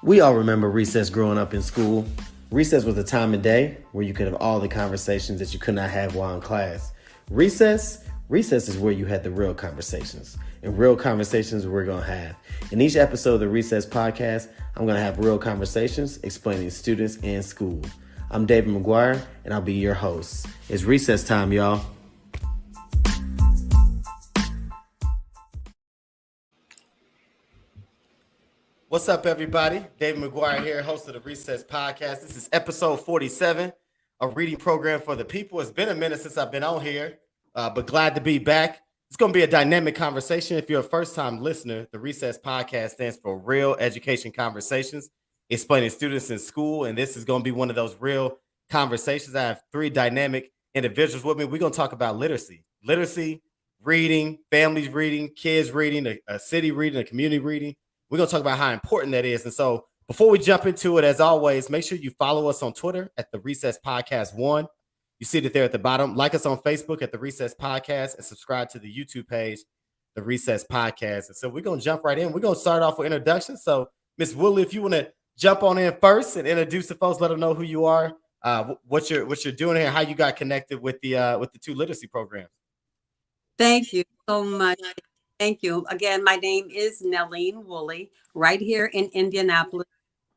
We all remember recess growing up in school. Recess was a time of day where you could have all the conversations that you could not have while in class. Recess is where you had the real conversations. And real conversations we're going to have. In each episode of the Recess podcast, I'm going to have real conversations explaining students and school. I'm David McGuire, and I'll be your host. It's recess time, y'all. What's up, everybody? David McGuire here, host of the Recess Podcast. This is episode 47, a reading program for the people. It's been a minute since I've been on here, but glad to be back. It's going to be a dynamic conversation. If you're a first-time listener, the Recess Podcast stands for Real Education Conversations, explaining students in school, and this is going to be one of those real conversations. I have three dynamic individuals with me. We're going to talk about literacy, reading, families reading, kids reading, a city reading, a community reading. We're going to talk about how important that is. And so before we jump into it, as always, make sure you follow us on Twitter at the Recess Podcast 1. You see it there at the bottom. Like us on Facebook at the Recess Podcast and subscribe to the YouTube page, the Recess Podcast. And so we're going to jump right in. We're going to start off with introductions. So Ms. Wooley, if you want to jump on in first and introduce the folks, let them know who you are, what you're doing here, how you got connected with the two literacy programs. Thank you so much. Thank you. Again, my name is Neline Wooley, right here in Indianapolis,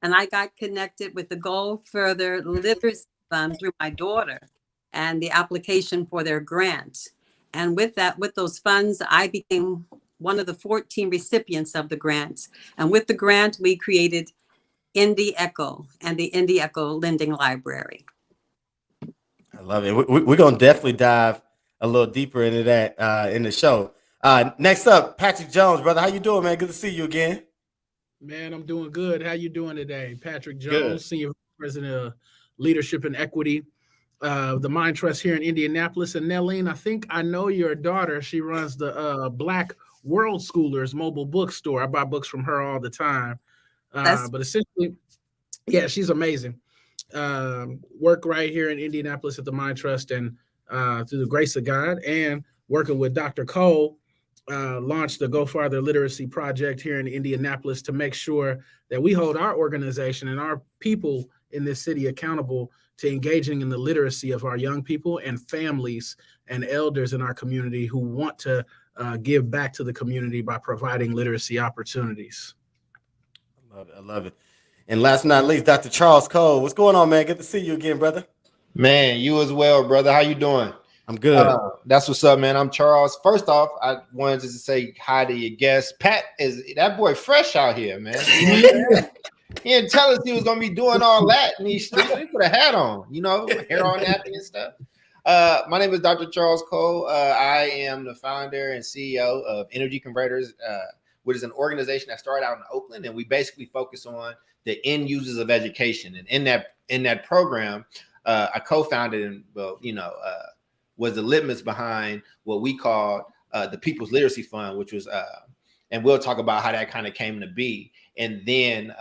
and I got connected with the Go Further Literacy Fund through my daughter and the application for their grant. And with those funds, I became one of the 14 recipients of the grant. And with the grant, we created E.C.H.O and the E.C.H.O Lending Library. I love it. We're going to definitely dive a little deeper into that in the show. Next up, Patrick Jones, brother. How you doing, man? Good to see you again. Man, I'm doing good. How you doing today? Patrick Jones, Good. Senior Vice President of Leadership and Equity, the Mind Trust here in Indianapolis. And Neline, I think I know your daughter. She runs the Black World Schoolers mobile bookstore. I buy books from her all the time. But essentially, yeah, she's amazing. Work right here in Indianapolis at the Mind Trust, and through the grace of God and working with Dr. Cole, launched the Go Farther Literacy Project here in Indianapolis to make sure that we hold our organization and our people in this city accountable to engaging in the literacy of our young people and families and elders in our community who want to give back to the community by providing literacy opportunities. I love it. And last but not least, Dr. Charles Cole. What's going on, man? Good to see you again, brother. Man, you as well, brother. How you doing? I'm good. That's what's up, man. I'm Charles. First off, I wanted to say hi to your guest. Pat, is that boy fresh out here, man? You know he didn't tell us he was gonna be doing all that in these streets. He put a hat on, hair on nappy and stuff. My name is Dr. Charles Cole. I am the founder and CEO of Energy Converters, which is an organization that started out in Oakland, and we basically focus on the end users of education. And in that program, I co-founded and was the litmus behind what we called the People's Literacy Fund, which was, and we'll talk about how that kind of came to be. And then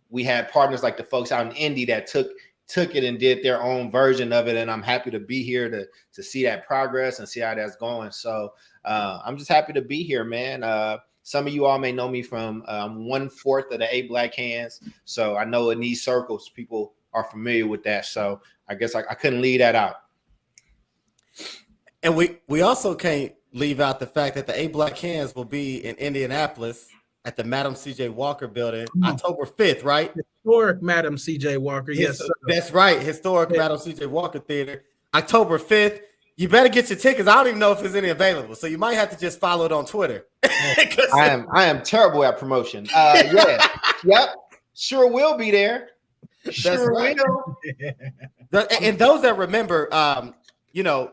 we had partners like the folks out in Indy that took it and did their own version of it. And I'm happy to be here to see that progress and see how that's going. So I'm just happy to be here, man. Some of you all may know me from 1/4 of the 8 Black Hands. So I know in these circles, people are familiar with that. So I guess I couldn't leave that out. And we also can't leave out the fact that the 8 Black Hands will be in Indianapolis at the Madam C.J. Walker building, October 5th, right? Historic Madam C.J. Walker, yes, sir. That's right, historic Madam C.J. Walker Theater, October 5th. You better get your tickets. I don't even know if there's any available, so you might have to just follow it on Twitter. I am terrible at promotion. Yeah, yep, sure will be there. Sure will. And those that remember,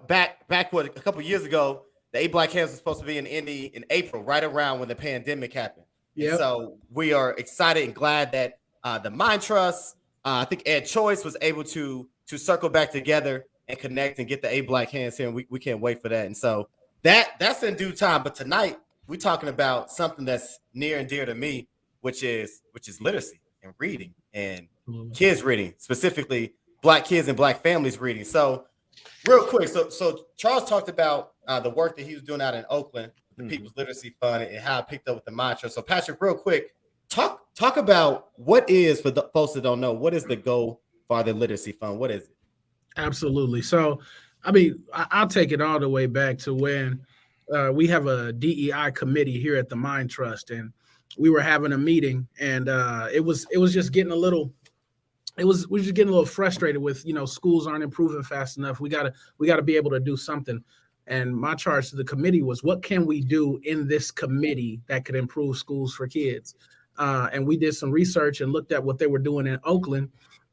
back a couple years ago, the 8 Black Hands was supposed to be in Indy in April, right around when the pandemic happened. Yep. So we are excited and glad that the Mind Trust, I think Ed Choice was able to circle back together and connect and get the 8 Black Hands here. And we can't wait for that. And so that's in due time. But tonight we're talking about something that's near and dear to me, which is literacy and reading and kids reading, specifically Black kids and Black families reading. So real quick, so Charles talked about the work that he was doing out in Oakland, the People's Literacy Fund and how it picked up with the mantra. So Patrick, real quick, talk about what is, for the folks that don't know, what is the goal for the Literacy Fund? What is it? Absolutely. So, I mean, I'll take it all the way back to when we have a DEI committee here at the Mind Trust, and we were having a meeting, and it was just getting a little. We were just getting a little frustrated with, schools aren't improving fast enough. We gotta be able to do something. And my charge to the committee was, what can we do in this committee that could improve schools for kids? And we did some research and looked at what they were doing in Oakland,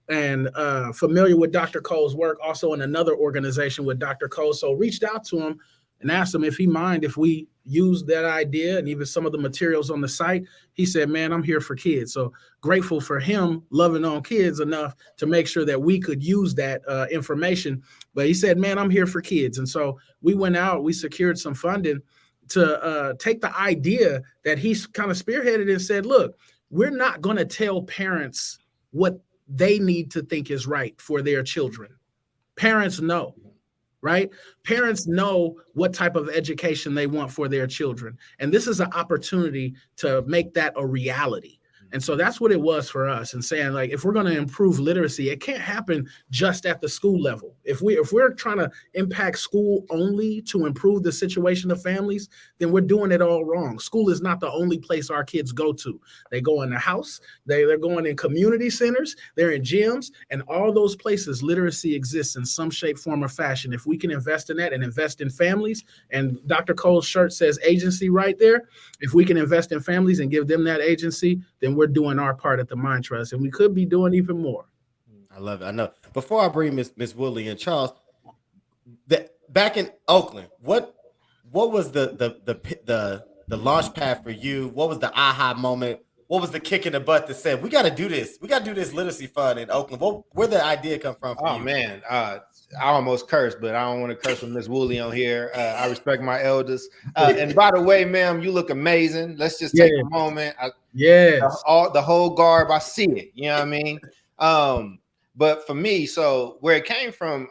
and familiar with Dr. Cole's work, also in another organization with Dr. Cole. So reached out to him and asked him if he mind if we use that idea and even some of the materials on the site. He said, man, I'm here for kids. So grateful for him loving on kids enough to make sure that we could use that information. But he said, man, I'm here for kids. And so we went out, we secured some funding to take the idea that he's kind of spearheaded and said, look, we're not going to tell parents what they need to think is right for their children. Parents know. Right? Parents know what type of education they want for their children. And this is an opportunity to make that a reality. And so that's what it was for us, and saying, like, if we're going to improve literacy, it can't happen just at the school level. If we're trying to impact school only to improve the situation of families, then we're doing it all wrong. School is not the only place our kids go to. They go in the house, they're going in community centers, they're in gyms, and all those places literacy exists in some shape, form, or fashion. If we can invest in that and invest in families, and Dr. Cole's shirt says agency right there, if we can invest in families and give them that agency, then we're doing our part at the Mind Trust, and we could be doing even more. I love it. I know. Before I bring Miss Wooley and Charles, back in Oakland, what was the launch pad for you? What was the aha moment? What was the kick in the butt that said, we got to do this? We got to do this Literacy Fund in Oakland. Where the idea come from? Oh, you? Man. I almost cursed, but I don't want to curse with Miss Wooley on here. I respect my elders. And by the way, ma'am, you look amazing. Let's just take a moment. The whole garb, I see it. You know what I mean? But for me, so where it came from,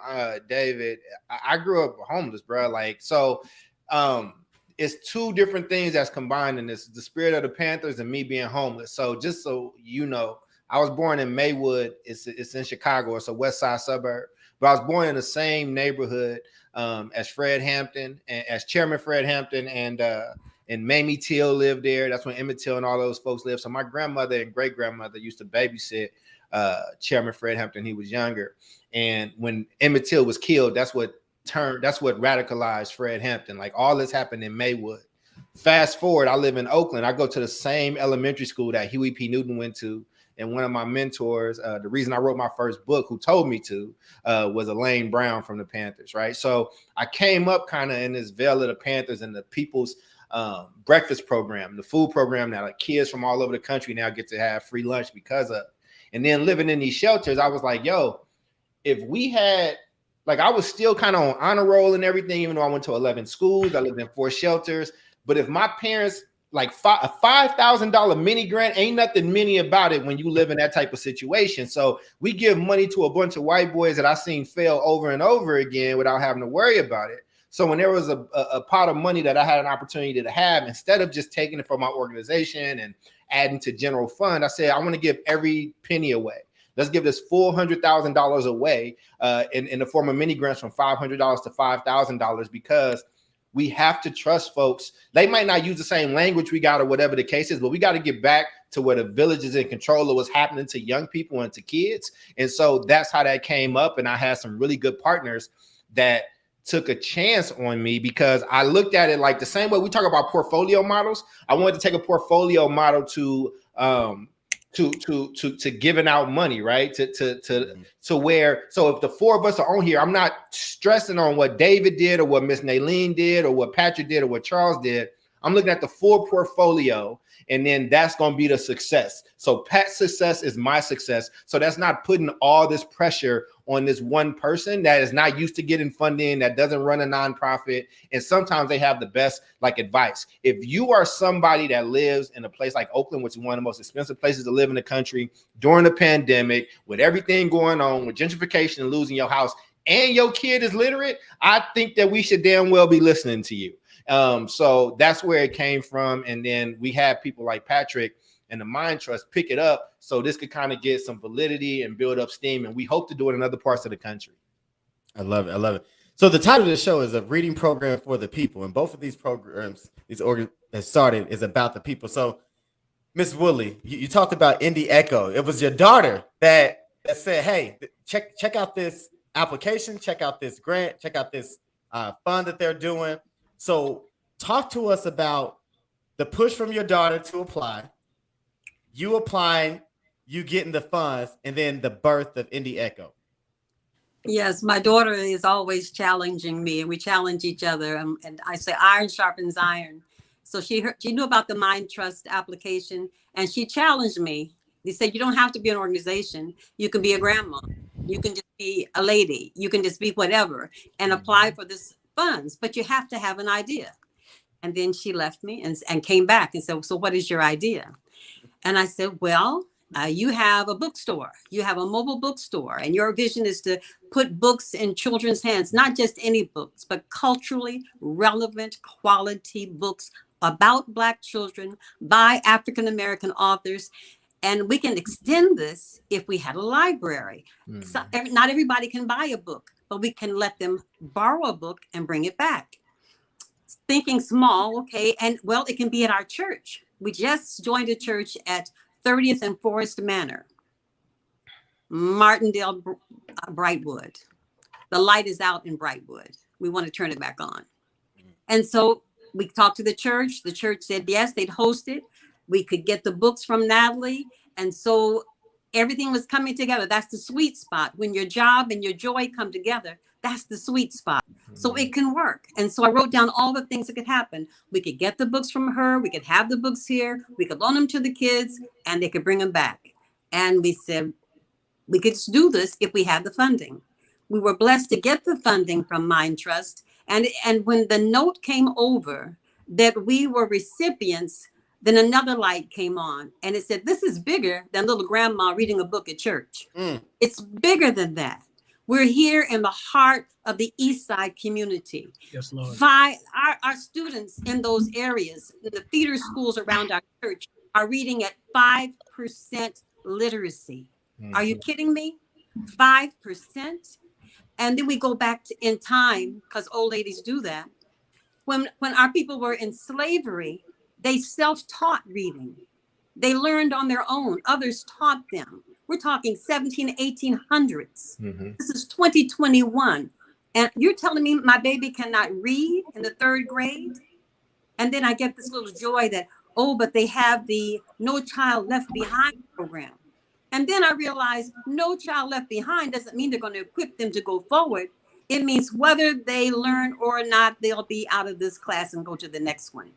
David, I grew up homeless, bro. It's two different things that's combined in this: the spirit of the Panthers and me being homeless. So just so you know, I was born in Maywood. It's in Chicago. It's a West Side suburb. But I was born in the same neighborhood as Fred Hampton, and as Chairman Fred Hampton, and Mamie Till lived there. That's when Emmett Till and all those folks lived. So my grandmother and great grandmother used to babysit Chairman Fred Hampton. He was younger, and when Emmett Till was killed, that's what radicalized Fred Hampton. Like, all this happened in Maywood. Fast forward, I live in Oakland. I go to the same elementary school that Huey P. Newton went to. And one of my mentors, the reason I wrote my first book, who told me to, was Elaine Brown from the Panthers, right? So I came up kind of in this veil of the Panthers and the People's breakfast program, the food program that like kids from all over the country now get to have free lunch because of. And then living in these shelters, I was like, yo, if we had, like, I was still kind of on honor roll and everything, even though I went to 11 schools, I lived in 4 shelters. But if my parents, like a $5,000 mini grant, ain't nothing mini about it when you live in that type of situation. So we give money to a bunch of white boys that I seen fail over and over again without having to worry about it. So when there was a pot of money that I had an opportunity to have, instead of just taking it from my organization and adding to general fund, I said, I want to give every penny away. Let's give this full $100,000 away in the form of mini grants from $500 to $5,000, because we have to trust folks. They might not use the same language we got or whatever the case is, but we got to get back to where the village is in control of what's happening to young people and to kids. And so that's how that came up. And I had some really good partners that took a chance on me, because I looked at it like the same way we talk about portfolio models. I wanted to take a portfolio model to giving out money, right? To where, so if the 4 of us are on here, I'm not stressing on what David did or what Miss Neline did or what Patrick did or what Charles did. I'm looking at the full portfolio, and then that's going to be the success. So Pat's success is my success. So that's not putting all this pressure on this one person that is not used to getting funding, that doesn't run a nonprofit. And sometimes they have the best advice. If you are somebody that lives in a place like Oakland, which is one of the most expensive places to live in the country during the pandemic, with everything going on, with gentrification and losing your house, and your kid is literate, I think that we should damn well be listening to you. So that's where it came from. And then we had people like Patrick and the Mind Trust pick it up, so this could kind of get some validity and build up steam. And we hope to do it in other parts of the country. I love it. I love it. So the title of the show is a reading program for the people, and both of these programs, these that started, is about the people. So, Miss Wooley, you talked about Indie.E.C.H.O. It was your daughter that said, "Hey, check out this application, check out this grant, check out this fund that they're doing." So, talk to us about the push from your daughter to apply, you applying, you getting the funds, and then the birth of Indie.E.C.H.O. Yes, my daughter is always challenging me, and we challenge each other. And I say iron sharpens iron. So she knew about the Mind Trust application, and she challenged me. They said, you don't have to be an organization. You can be a grandma. You can just be a lady. You can just be whatever and apply for this funds, but you have to have an idea. And then she left me and came back and said, so what is your idea? And I said, well, you have a bookstore, you have a mobile bookstore, and your vision is to put books in children's hands, not just any books, but culturally relevant quality books about Black children by African-American authors. And we can extend this if we had a library. So not everybody can buy a book, but we can let them borrow a book and bring it back. Thinking small, okay, and well, it can be at our church. We just joined a church at 30th and Forest Manor, Martindale, Brightwood. The light is out in Brightwood. We want to turn it back on. And so we talked to the church. The church said, yes, they'd host it. We could get the books from Natalie. And so everything was coming together. That's the sweet spot. When your job and your joy come together, that's the sweet spot. So it can work. And so I wrote down all the things that could happen. We could get the books from her. We could have the books here. We could loan them to the kids and they could bring them back. And we said, we could just do this if we had the funding. We were blessed to get the funding from Mind Trust. And when the note came over that we were recipients, then another light came on and it said, this is bigger than little grandma reading a book at church. It's bigger than that. We're here in the heart of the East Side community. Yes, Lord. Our students in those areas, the feeder schools around our church, are reading at 5% literacy. Are you kidding me? 5%? And then we go back to in time, because old ladies do that. When our people were in slavery, they self-taught reading. They learned on their own. Others taught them. We're talking 1800s. This is 2021. And you're telling me my baby cannot read in the 3rd grade? And then I get this little joy that, oh, but they have the No Child Left Behind program. And then I realized No Child Left Behind doesn't mean they're going to equip them to go forward. It means whether they learn or not, they'll be out of this class and go to the next one.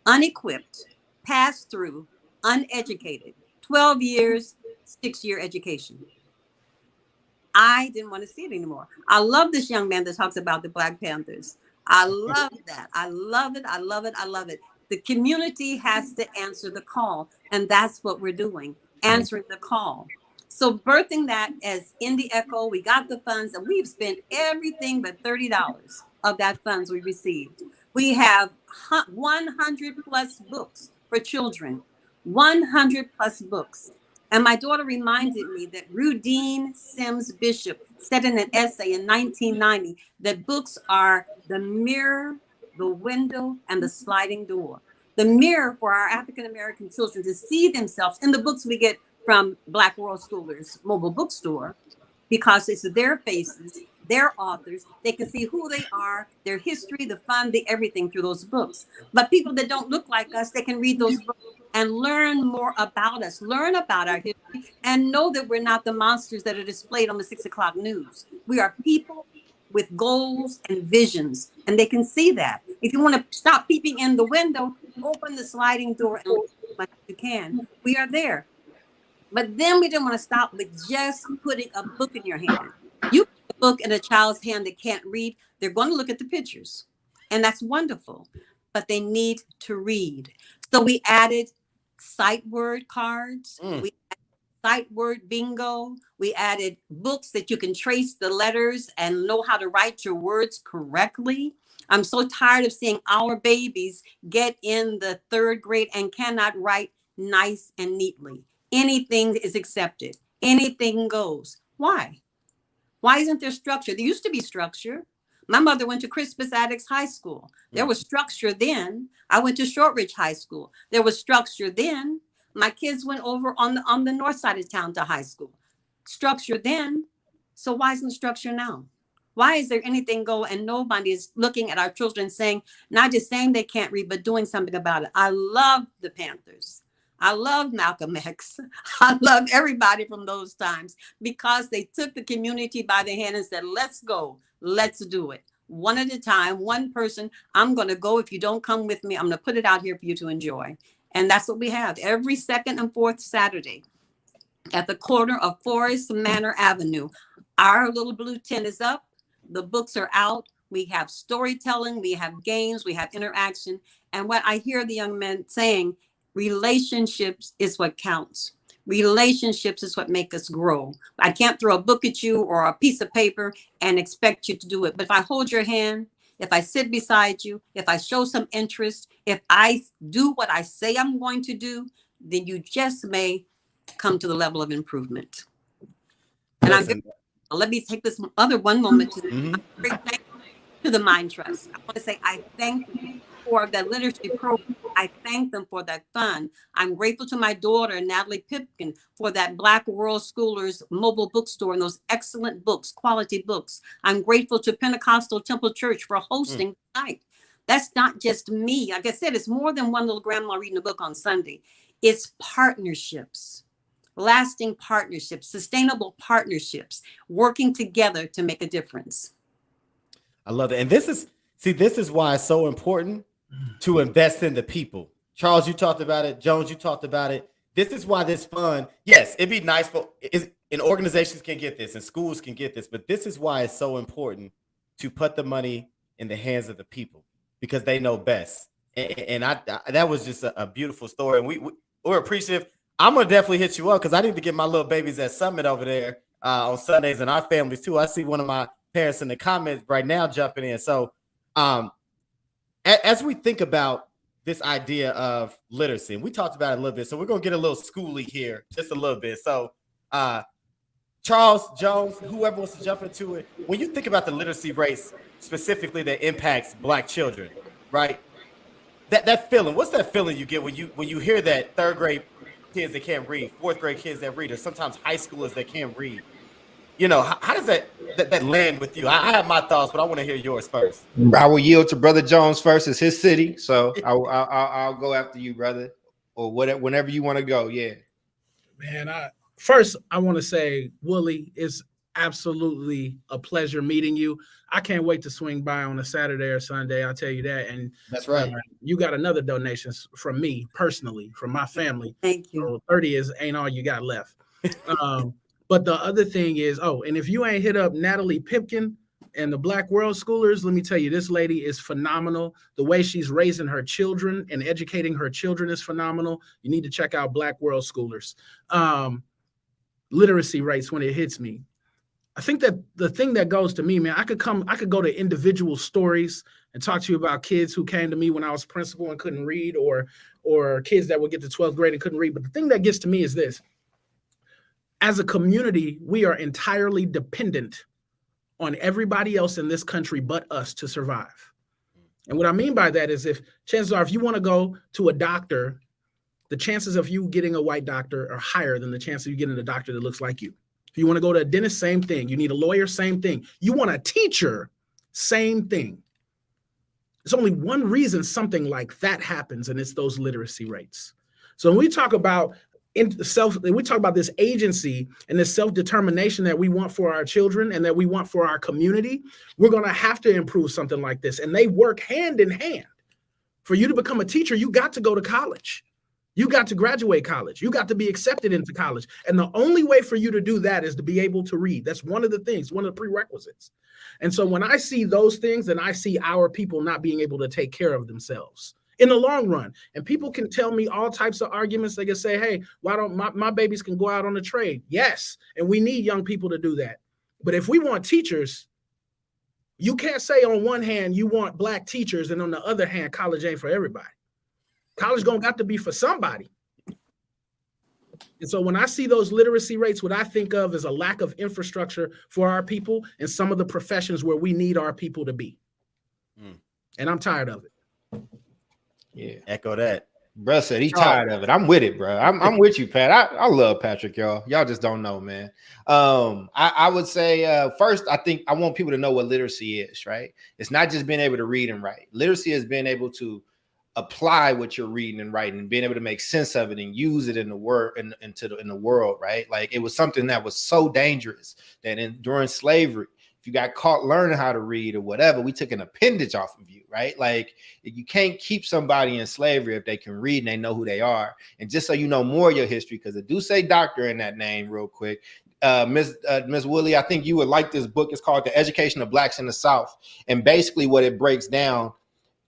Unequipped, passed through, uneducated, 12 years, 6-year education. I didn't want to see it anymore. I love this young man that talks about the Black Panthers. I love that. I love it. I love it. I love it. The community has to answer the call. And that's what we're doing, answering the call. So birthing that as Indie.E.C.H.O, we got the funds and we've spent everything but $30 of that funds we received. We have 100 plus books for children, 100 plus books. And my daughter reminded me that Rudine Sims Bishop said in an essay in 1990 that books are the mirror, the window, and the sliding door. The mirror for our African-American children to see themselves in the books we get from Black World Schoolers Mobile Bookstore, because it's their faces, their authors. They can see who they are, their history, the fun, the everything through those books. But people that don't look like us, they can read those books and learn more about us, learn about our history, and know that we're not the monsters that are displayed on the 6 o'clock news. We are people with goals and visions, and they can see that. If you want to stop peeping in the window, open the sliding door and look as much as you can. We are there. But then we didn't want to stop with just putting a book in your hand. You put a book in a child's hand that can't read, they're going to look at the pictures. And that's wonderful, but they need to read. So we added sight word cards. We added sight word bingo. We added books that you can trace the letters and know how to write your words correctly. I'm so tired of seeing our babies get in the 3rd grade and cannot write nice and neatly. Anything is accepted. Anything goes. Why? Why isn't there structure? There used to be structure. My mother went to Crispus Attucks High School. There was structure then. I went to Shortridge High School. There was structure then. My kids went over on the north side of town to high school. Structure then. So why isn't structure now? Why is there anything go and nobody is looking at our children saying, not just saying they can't read, but doing something about it? I love the Panthers. I love Malcolm X. I love everybody from those times because they took the community by the hand and said, let's go, let's do it. One at a time, one person, I'm going to go. If you don't come with me, I'm going to put it out here for you to enjoy. And that's what we have every 2nd and 4th Saturday at the corner of Forest Manor Avenue. Our little blue tent is up. The books are out. We have storytelling. We have games. We have interaction. And what I hear the young men saying, relationships is what counts. Relationships is what make us grow. I can't throw a book at you or a piece of paper and expect you to do it. But if I hold your hand, if I sit beside you, if I show some interest, if I do what I say I'm going to do, then you just may come to the level of improvement. And let me take this other one moment to the Mind Trust. I want to say I thank you for that literacy program. I thank them for that fund. I'm grateful to my daughter, Natalie Pipkin, for that Black World Scholars mobile bookstore and those excellent books, quality books. I'm grateful to Pentecostal Temple Church for hosting the night. That's not just me. Like I said, it's more than one little grandma reading a book on Sunday. It's partnerships, lasting partnerships, sustainable partnerships, working together to make a difference. I love it. And this is why it's so important to invest in the people. Charles, you talked about it. Jones, you talked about it. This is why this fund, yes, it'd be nice and organizations can get this and schools can get this, but this is why it's so important to put the money in the hands of the people because they know best. And that was just a beautiful story. And we're appreciative. I'm going to definitely hit you up because I need to get my little babies at Summit over there on Sundays and our families too. I see one of my parents in the comments right now jumping in. So as we think about this idea of literacy, and we talked about it a little bit, so we're going to get a little schooly here, just a little bit. So Charles, Jones, whoever wants to jump into it, when you think about the literacy rates specifically that impacts Black children, right? That feeling, what's that feeling you get when you hear that 3rd grade kids that can't read, 4th grade kids that read, or sometimes high schoolers that can't read? You know, how does that land with you? I have my thoughts, but I want to hear yours first. I will yield to Brother Jones first. It's his city, so I'll go after you, brother, or whatever, whenever you want to go. Yeah, man. I want to say, Wooley, it's absolutely a pleasure meeting you. I can't wait to swing by on a Saturday or Sunday. I'll tell you that. And that's right. You got another donation from me personally, from my family. Thank you. So 30 ain't all you got left. But the other thing is, and if you ain't hit up Natalie Pipkin and the Black World Scholars, let me tell you, this lady is phenomenal. The way she's raising her children and educating her children is phenomenal. You need to check out Black World Scholars. Literacy rates when it hits me. I think that the thing that goes to me, man, I could go to individual stories and talk to you about kids who came to me when I was principal and couldn't read, or kids that would get to 12th grade and couldn't read. But the thing that gets to me is this. As a community, we are entirely dependent on everybody else in this country but us to survive. And what I mean by that is chances are, if you want to go to a doctor, the chances of you getting a white doctor are higher than the chance of you getting a doctor that looks like you. If you want to go to a dentist, same thing. You need a lawyer, same thing. You want a teacher, same thing. There's only one reason something like that happens, and it's those literacy rates. So when we talk about this agency and this self-determination that we want for our children and that we want for our community, we're going to have to improve something like this. And they work hand in hand. For you to become a teacher, you got to go to college. You got to graduate college. You got to be accepted into college. And the only way for you to do that is to be able to read. That's one of the things, one of the prerequisites. And so when I see those things, then I see our people not being able to take care of themselves in the long run. And people can tell me all types of arguments. They can say, hey, why don't my babies can go out on the trade? Yes. And we need young people to do that. But if we want teachers, You can't say on one hand you want black teachers and on the other hand college ain't for everybody. College gonna got to be for somebody. And so when I see those literacy rates, what I think of is a lack of infrastructure for our people and some of the professions where we need our people to be. And I'm tired of it. Yeah. Echo that. Bro said he's tired of it. I'm with it, bro. I'm with you, Pat. I love Patrick, y'all. Y'all just don't know, man. I would say first, I think I want people to know what literacy is, right? It's not just being able to read and write. Literacy is being able to apply what you're reading and writing and being able to make sense of it and use it in the world in the world, right? Like it was something that was so dangerous that during slavery, if you got caught learning how to read or whatever, we took an appendage off of you, right? Like you can't keep somebody in slavery if they can read and they know who they are. And just so you know more of your history, because it do say doctor in that name real quick. Miss Wooley, I think you would like this book. It's called The Education of Blacks in the South. And basically what it breaks down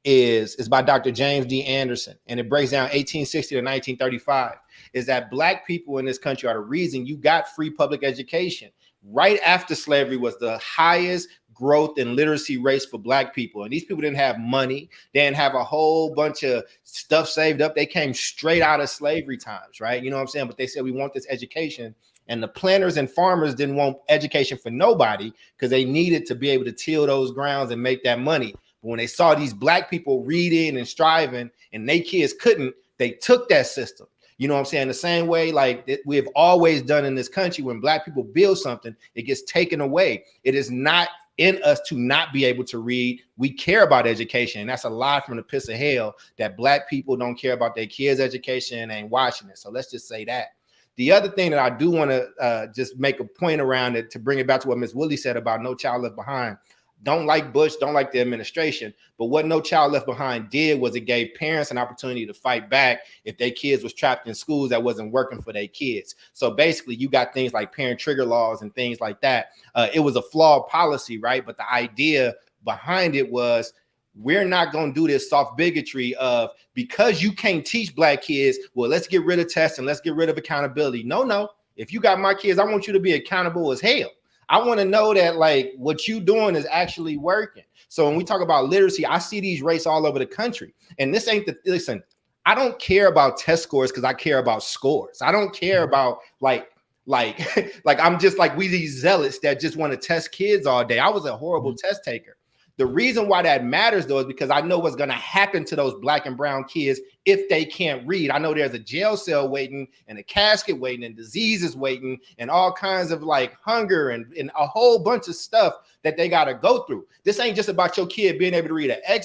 is by Dr. James D. Anderson. And it breaks down 1860 to 1935 is that black people in this country are the reason you got free public education. Right after slavery was the highest growth in literacy rates for black people. And these people didn't have money. They didn't have a whole bunch of stuff saved up. They came straight out of slavery times, right? You know what I'm saying? But they said, we want this education. And the planters and farmers didn't want education for nobody because they needed to be able to till those grounds and make that money. But when they saw these black people reading and striving and they kids couldn't, they took that system. You know what I'm saying? The same way like we have always done in this country, when black people build something, it gets taken away. It is not in us to not be able to read. We care about education. And that's a lie from the pits of hell that black people don't care about their kids' education and ain't watching it. So let's just say that. The other thing that I do want to just make a point around it to bring it back to what Ms. Wooley said about No Child Left Behind. Don't like Bush, don't like the administration. But what No Child Left Behind did was it gave parents an opportunity to fight back if their kids was trapped in schools that wasn't working for their kids. So basically, you got things like parent trigger laws and things like that. It was a flawed policy, right? But the idea behind it was we're not going to do this soft bigotry of because you can't teach black kids, well, let's get rid of tests and let's get rid of accountability. No. If you got my kids, I want you to be accountable as hell. I want to know that like what you doing is actually working. So when we talk about literacy, I see these rates all over the country. And this ain't listen, I don't care about test scores because I care about scores. I don't care about like I'm just like we these zealots that just want to test kids all day. I was a horrible test taker. The reason why that matters, though, is because I know what's going to happen to those black and brown kids if they can't read. I know there's a jail cell waiting and a casket waiting and diseases waiting and all kinds of like hunger and a whole bunch of stuff that they got to go through. This ain't just about your kid being able to read an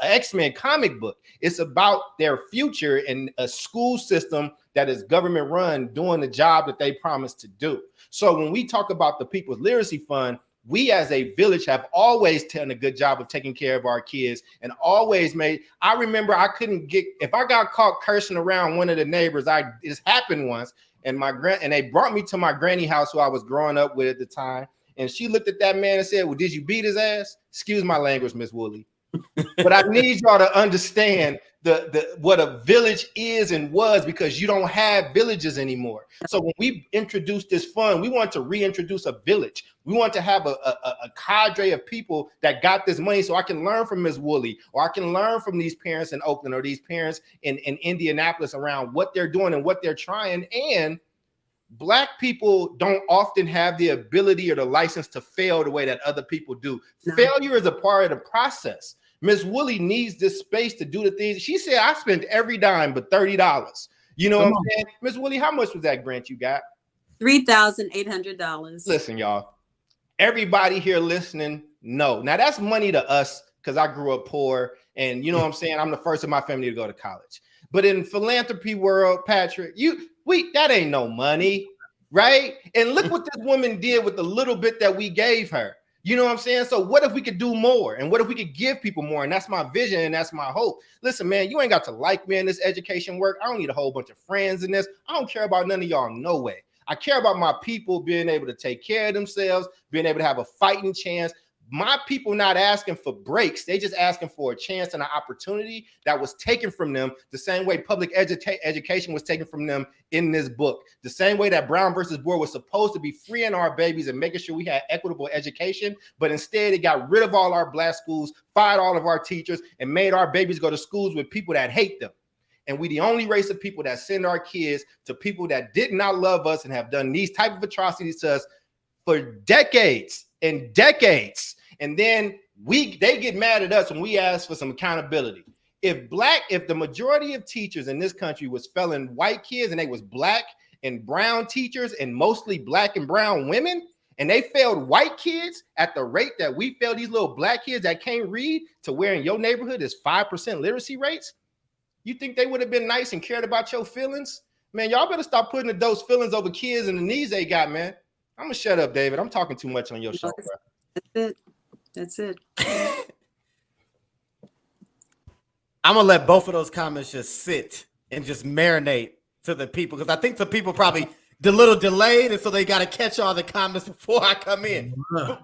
X-Men comic book. It's about their future in a school system that is government run doing the job that they promised to do. So when we talk about the People's Literacy Fund, we as a village have always done a good job of taking care of our kids and always made. I remember I couldn't get, if I got caught cursing around one of the neighbors, this happened once, and they brought me to my granny house who I was growing up with at the time. And she looked at that man and said, well, did you beat his ass? Excuse my language, Miss Wooley. But I need y'all to understand what a village is and was, because you don't have villages anymore. So when we introduced this fund, we want to reintroduce a village. We want to have a cadre of people that got this money so I can learn from Ms. Wooley, or I can learn from these parents in Oakland or these parents in Indianapolis around what they're doing and what they're trying. And Black people don't often have the ability or the license to fail the way that other people do. No. Failure is a part of the process. Ms. Wooley needs this space to do the things. She said, I spent every dime but $30. You know what I'm saying? Ms. Wooley, how much was that grant you got? $3,800. Listen, y'all, everybody here listening, no. Now that's money to us because I grew up poor. And you know what I'm saying? I'm the first in my family to go to college. But in philanthropy world, Patrick, that ain't no money, right? And look what this woman did with the little bit that we gave her. You know what I'm saying? So what if we could do more? And what if we could give people more? And that's my vision and that's my hope. Listen, man, you ain't got to like me in this education work. I don't need a whole bunch of friends in this. I don't care about none of y'all, no way. I care about my people being able to take care of themselves, being able to have a fighting chance. my people not asking for breaks. They just asking for a chance and an opportunity that was taken from them the same way public education was taken from them in this book. The same way that Brown versus Board was supposed to be freeing our babies and making sure we had equitable education, but instead it got rid of all our black schools, fired all of our teachers, and made our babies go to schools with people that hate them. And we the only race of people that send our kids to people that did not love us and have done these type of atrocities to us for decades and decades. And then they get mad at us when we ask for some accountability. If the majority of teachers in this country was failing white kids and they was black and brown teachers and mostly black and brown women, and they failed white kids at the rate that we fail these little black kids that can't read, to where in your neighborhood is 5% literacy rates, you think they would have been nice and cared about your feelings? Man, y'all better stop putting those feelings over kids and the needs they got, man. I'm gonna shut up, David. I'm talking too much on your show, bro. That's it. I'm gonna let both of those comments just sit and just marinate to the people, because I think the people probably a little delayed, and so they got to catch all the comments before I come in.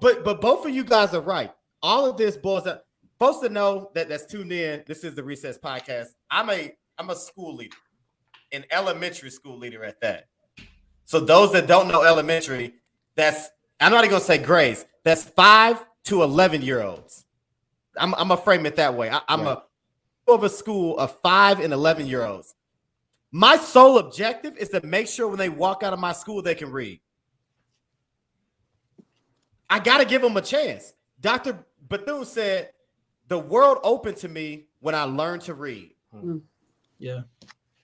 But both of you guys are right. All of this boils up. Supposed to know that's tuned in. This is the Recess Podcast. I'm a school leader, an elementary school leader at that. So those that don't know elementary, I'm not even gonna say grades. That's 5 to 11-year-olds. I'm gonna frame it that way. I'm of a school of 5 and 11-year-olds. My sole objective is to make sure when they walk out of my school, they can read. I got to give them a chance. Dr. Bethune said, the world opened to me when I learned to read. Yeah.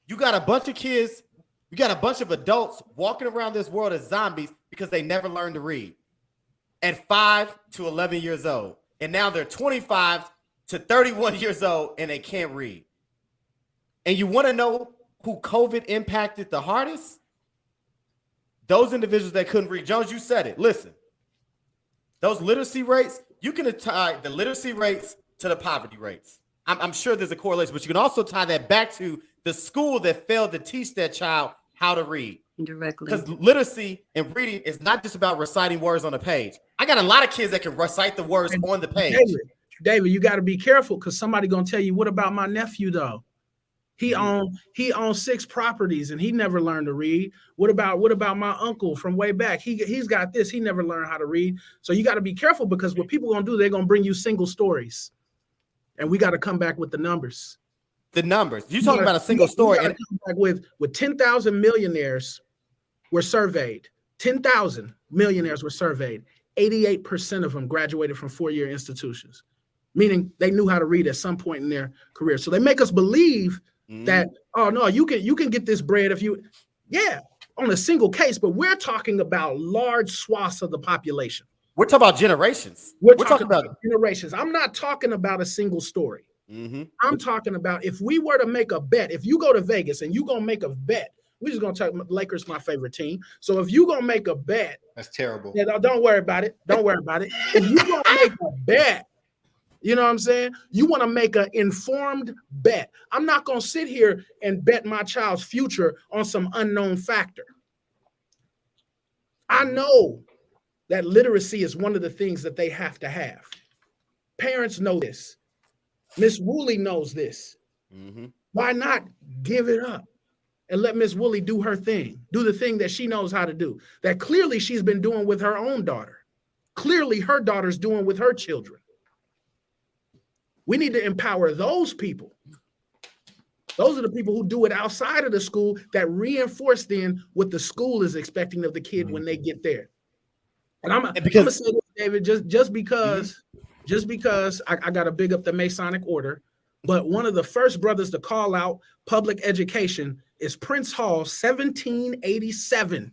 You got a bunch of kids, you got a bunch of adults walking around this world as zombies because they never learned to read at 5 to 11 years old. And now they're 25 to 31 years old and they can't read. And you want to know who COVID impacted the hardest? Those individuals that couldn't read. Jones, you said it. Listen, those literacy rates, you can tie the literacy rates to the poverty rates. I'm sure there's a correlation, but you can also tie that back to the school that failed to teach that child how to read. Directly. Because literacy and reading is not just about reciting words on a page. I got a lot of kids that can recite the words on the page. David, you got to be careful, because somebody gonna tell you, what about my nephew though? He owned 6 properties and he never learned to read. What about my uncle from way back? He's got this. He never learned how to read. So you got to be careful, because what people gonna do, they're gonna bring you single stories, and we got to come back with the numbers. The numbers. You talking about a single story? And come back with 10,000 millionaires were surveyed. 10,000 millionaires were surveyed. 88% of them graduated from 4-year institutions, meaning they knew how to read at some point in their career. So they make us believe that, oh no, you can get this bread if you, on a single case, but we're talking about large swaths of the population. We're talking about generations. We're talking about generations. I'm not talking about a single story. I'm talking about, if we were to make a bet, if you go to Vegas and you gonna make a bet, we're just gonna talk, Lakers my favorite team. So if you gonna make a bet, that's terrible. Yeah, don't worry about it. Don't worry about it. If you gonna make a bet, you know what I'm saying? You want to make an informed bet. I'm not going to sit here and bet my child's future on some unknown factor. I know that literacy is one of the things that they have to have. Parents know this. Miss Wooley knows this. Why not give it up and let Miss Wooley do her thing, do the thing that she knows how to do, that clearly she's been doing with her own daughter. Clearly her daughter's doing with her children. We need to empower those people. Those are the people who do it outside of the school, that reinforce then what the school is expecting of the kid when they get there. And I'm gonna say this, David, just because I got to big up the Masonic order, but one of the first brothers to call out public education is Prince Hall, 1787.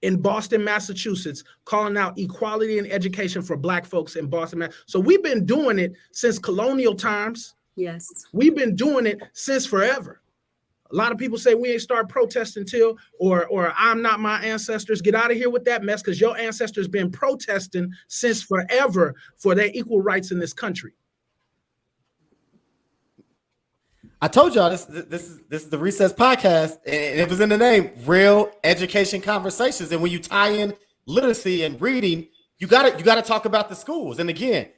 In Boston, Massachusetts, calling out equality in education for Black folks in Boston. So we've been doing it since colonial times. Yes. We've been doing it since forever. A lot of people say we ain't start protesting till, or I'm not my ancestors. Get out of here with that mess, because your ancestors been protesting since forever for their equal rights in this country. I told y'all this is the Recess Podcast, and it was in the name, Real Education Conversations. And when you tie in literacy and reading, You gotta talk about the schools. And again,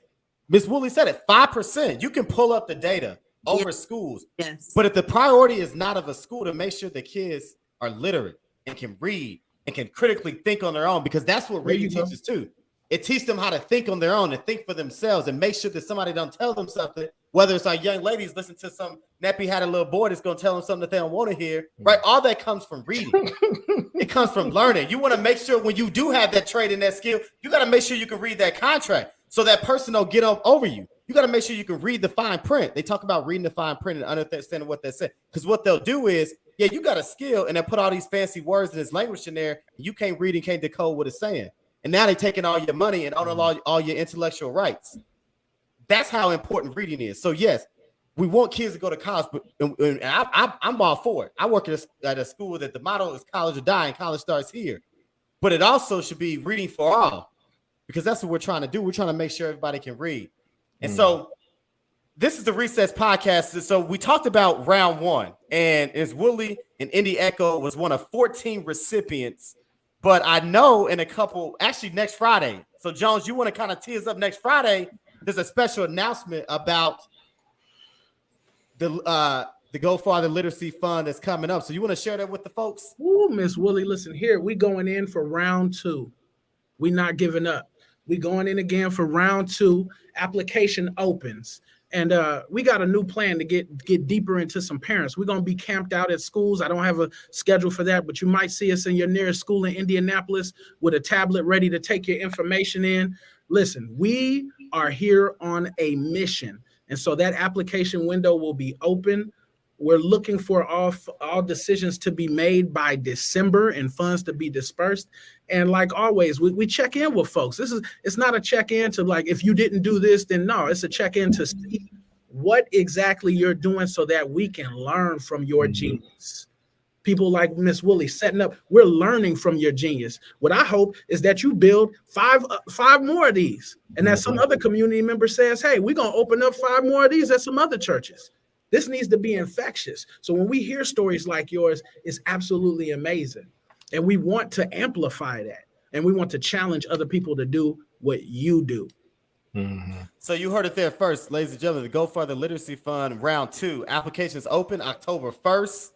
Ms. Wooley said it, 5%. You can pull up the data over schools. Yes. But if the priority is not of a school to make sure the kids are literate and can read and can critically think on their own, because that's what reading teaches too. It teaches them how to think on their own and think for themselves and make sure that somebody don't tell them something, whether it's our young ladies listen to some nappy-headed little boy that's going to tell them something that they don't want to hear, right? All that comes from reading. It comes from learning. You want to make sure when you do have that trade and that skill, you got to make sure you can read that contract so that person don't get over you. You got to make sure you can read the fine print. They talk about reading the fine print and understanding what they say. Because what they'll do is, yeah, you got a skill, and they'll put all these fancy words and this language in there, and you can't read and can't decode what it's saying. And now they're taking all your money and owning all your intellectual rights. That's how important reading is. So yes, we want kids to go to college, but I'm all for it. I work at a school that the motto is college or die, and college starts here. But it also should be reading for all, because that's what we're trying to do. We're trying to make sure everybody can read. And so this is the Recess Podcast. So we talked about round one, and it's Wooley and Indy E.C.H.O was one of 14 recipients. But I know in a couple, actually next Friday. So Jones, you want to kind of tee us up next Friday? There's a special announcement about the Go Farther Literacy Fund that's coming up. So you want to share that with the folks? Ooh, Miss Wooley, listen here. We going in for round 2. We not giving up. We going in again for round 2. Application opens. And we got a new plan to get deeper into some parents. We're going to be camped out at schools. I don't have a schedule for that, but you might see us in your nearest school in Indianapolis with a tablet ready to take your information in. Listen, we are here on a mission. And so that application window will be open. We're looking for all decisions to be made by December and funds to be dispersed. And like always, we check in with folks. It's not a check-in to like, if you didn't do this, then no, it's a check-in to see what exactly you're doing so that we can learn from your genius. People like Miss Wooley setting up, we're learning from your genius. What I hope is that you build five more of these. And that some other community member says, hey, we're going to open up 5 more of these at some other churches. This needs to be infectious. So when we hear stories like yours, it's absolutely amazing. And we want to amplify that. And we want to challenge other people to do what you do. So you heard it there first, ladies and gentlemen. The Go Farther Literacy Fund round 2. Applications open October 1st.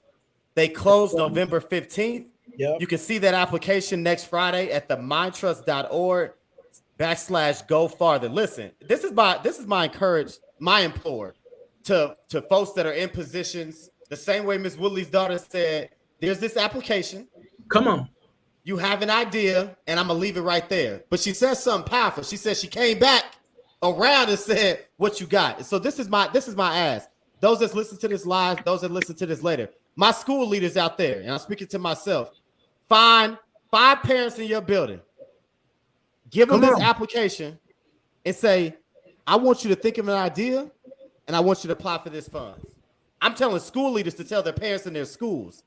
They close November 15th. Yep. You can see that application next Friday at the mindtrust.org/go farther. Listen, this is my implore to folks that are in positions the same way Ms. Woodley's daughter said, there's this application. Come on. You have an idea, and I'm going to leave it right there. But she said something powerful. She said she came back around and said, what you got? So this is my ask. Those that listen to this live, those that listen to this later, my school leaders out there, and I'm speaking to myself, find 5 parents in your building. Give them this application and say, I want you to think of an idea, and I want you to apply for this fund. I'm telling school leaders to tell their parents in their schools.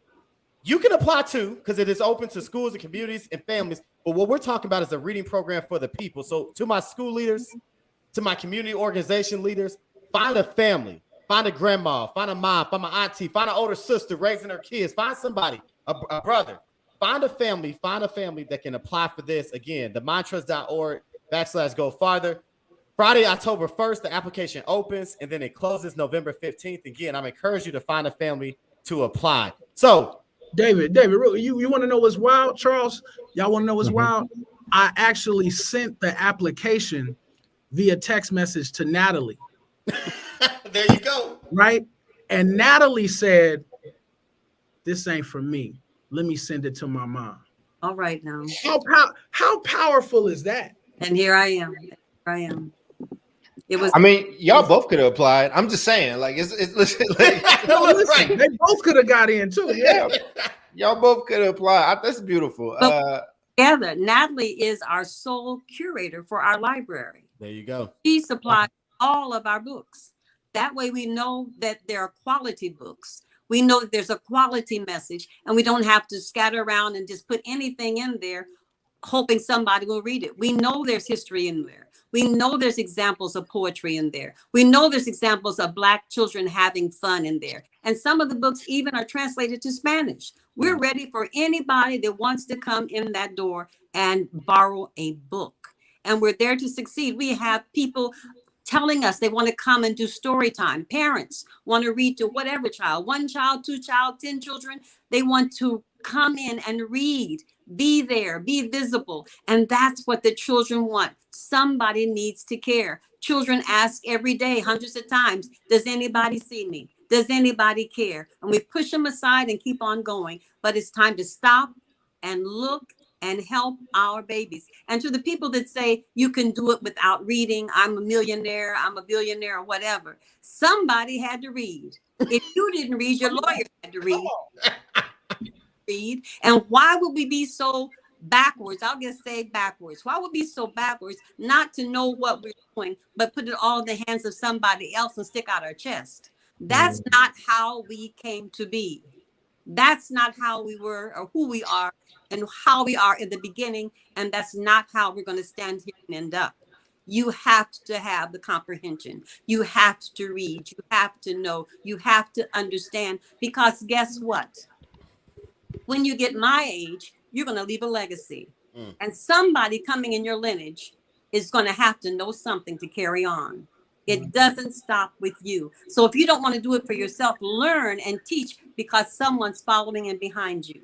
You can apply too, because it is open to schools and communities and families. But what we're talking about is a reading program for the people. So to my school leaders, to my community organization leaders, find a family, find a grandma, find a mom, find my auntie, find an older sister raising her kids, find somebody, a brother, find a family that can apply for this. Again, the mindtrust.org/go farther. Friday, October 1st, the application opens, and then it closes November 15th. Again, I'm encouraging you to find a family to apply. So, David, you want to know what's wild, Charles? Y'all want to know what's wild? I actually sent the application via text message to Natalie. There you go. Right? And Natalie said, this ain't for me. Let me send it to my mom. All right now. How powerful is that? And here I am. It was. I mean, y'all both could have applied. I'm just saying, like, it's listen, like, listen, they both could have got in too. Yeah, y'all both could have applied. That's beautiful. Together, Natalie is our sole curator for our library. There you go. She supplies all of our books. That way, we know that there are quality books. We know that there's a quality message, and we don't have to scatter around and just put anything in there, hoping somebody will read it. We know there's history in there. We know there's examples of poetry in there. We know there's examples of Black children having fun in there. And some of the books even are translated to Spanish. We're ready for anybody that wants to come in that door and borrow a book. and we're there to succeed. We have people telling us they want to come and do story time. Parents want to read to whatever child, 1 child, 2 child, 10 children. They want to come in and read, be there, be visible. And that's what the children want. Somebody needs to care. Children ask every day, hundreds of times, does anybody see me? Does anybody care? And we push them aside and keep on going. But it's time to stop and look and help our babies. And to the people that say you can do it without reading, I'm a millionaire, I'm a billionaire, or whatever. Somebody had to read. If you didn't read, your lawyer had to read. And why would we be so backwards? I'll just say backwards. Why would we be so backwards not to know what we're doing, but put it all in the hands of somebody else and stick out our chest? That's not how we came to be. That's not how we were or who we are and how we are in the beginning. And that's not how we're going to stand here and end up. You have to have the comprehension. You have to read. You have to know. You have to understand. Because guess what? When you get my age, you're going to leave a legacy. And somebody coming in your lineage is going to have to know something to carry on. It doesn't stop with you. So if you don't want to do it for yourself, learn and teach because someone's following in behind you.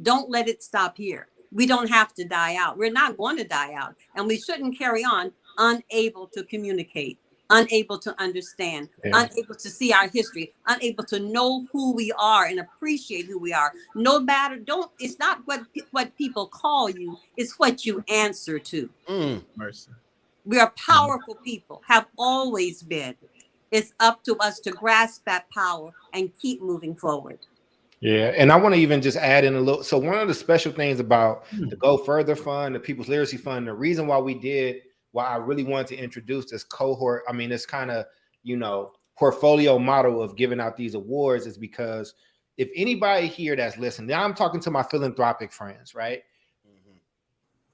Don't let it stop here. We don't have to die out. We're not going to die out. And we shouldn't carry on unable to communicate, unable to understand, unable to see our history, unable to know who we are and appreciate who we are. No matter, it's not what people call you, it's what you answer to. Mercy. We are powerful people, have always been. It's up to us to grasp that power and keep moving forward. Yeah, and I want to even just add in a little. So one of the special things about the Go Further Fund, the People's Literacy Fund, the reason why I really wanted to introduce this cohort, I mean, this kind of, portfolio model of giving out these awards is because if anybody here that's listening, now I'm talking to my philanthropic friends, right?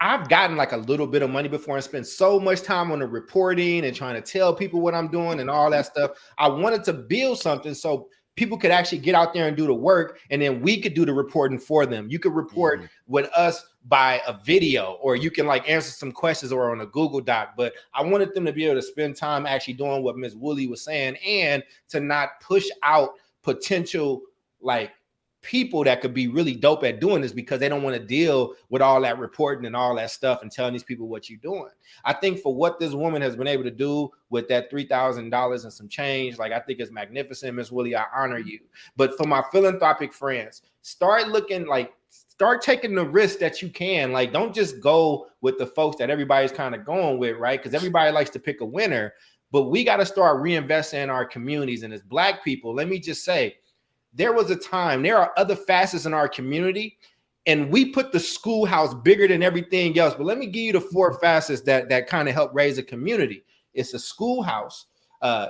I've gotten like a little bit of money before and spent so much time on the reporting and trying to tell people what I'm doing and all that stuff. I wanted to build something so people could actually get out there and do the work, and then we could do the reporting for them. You could report with us by a video, or you can like answer some questions or on a Google Doc. But I wanted them to be able to spend time actually doing what Ms. Wooley was saying and to not push out potential like people that could be really dope at doing this because they don't want to deal with all that reporting and all that stuff and telling these people what you're doing. I think for what this woman has been able to do with that $3,000 and some change, like I think it's magnificent, Ms. Wooley, I honor you. But for my philanthropic friends, start taking the risk that you can. Like, don't just go with the folks that everybody's kind of going with, right? Because everybody likes to pick a winner, but we got to start reinvesting in our communities. And as Black people, let me just say, there was a time, there are other facets in our community, and we put the schoolhouse bigger than everything else. But let me give you the 4 facets that kind of help raise a community. It's a schoolhouse.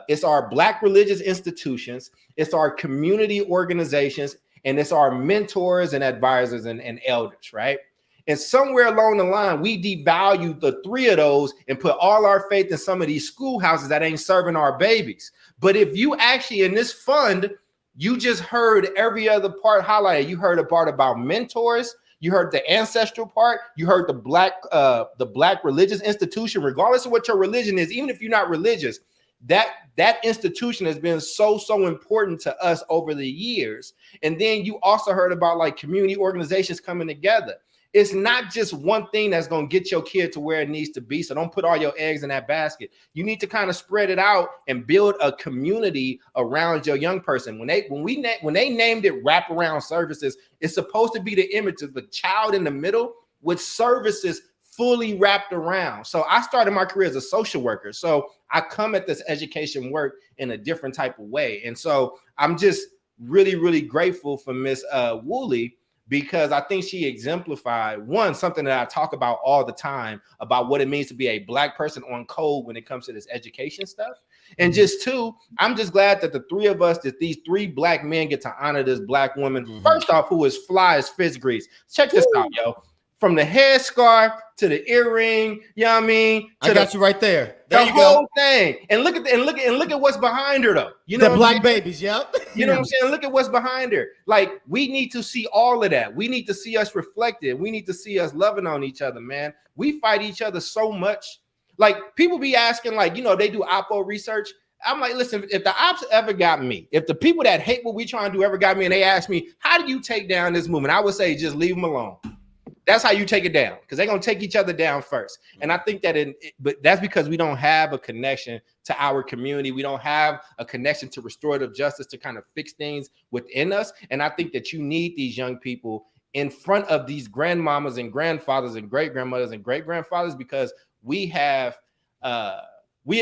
It's our Black religious institutions. It's our community organizations. And it's our mentors and advisors and elders, right? And somewhere along the line, we devalued the 3 of those and put all our faith in some of these schoolhouses that ain't serving our babies. But if you actually, in this fund, you just heard every other part highlighted. You heard a part about mentors. You heard the ancestral part. You heard the Black religious institution, regardless of what your religion is, even if you're not religious, that institution has been so important to us over the years. And then you also heard about like community organizations coming together. It's not just one thing that's going to get your kid to where it needs to be. So don't put all your eggs in that basket. You need to kind of spread it out and build a community around your young person. When they named it wraparound services, it's supposed to be the image of the child in the middle with services fully wrapped around. So I started my career as a social worker. So I come at this education work in a different type of way. And so I'm just really, really grateful for Miss Wooley, because I think she exemplified, one, something that I talk about all the time about what it means to be a Black person on code when it comes to this education stuff. And just 2, I'm just glad that the 3 of us, that these 3 Black men get to honor this Black woman, first off, who is fly as fish grease. Check this out, yo. from the headscarf to the earring, you know what I mean? I got you right there. There The you whole go. thing. And look at what's behind her though. You know The what black I'm saying? babies, yep. You know what I'm saying? Look at what's behind her. Like, we need to see all of that. We need to see us reflected. We need to see us loving on each other, man. We fight each other so much. Like, people be asking, like, you know, they do Oppo research. I'm like, listen, if the ops ever got me, if the people that hate what we trying to do ever got me and they ask me, how do you take down this movement? I would say, just leave them alone. That's how you take it down, because they're going to take each other down first. And I think that but that's because we don't have a connection to our community. We don't have a connection to restorative justice to kind of fix things within us. And I think that you need these young people in front of these grandmamas and grandfathers and great grandmothers and great grandfathers, because we have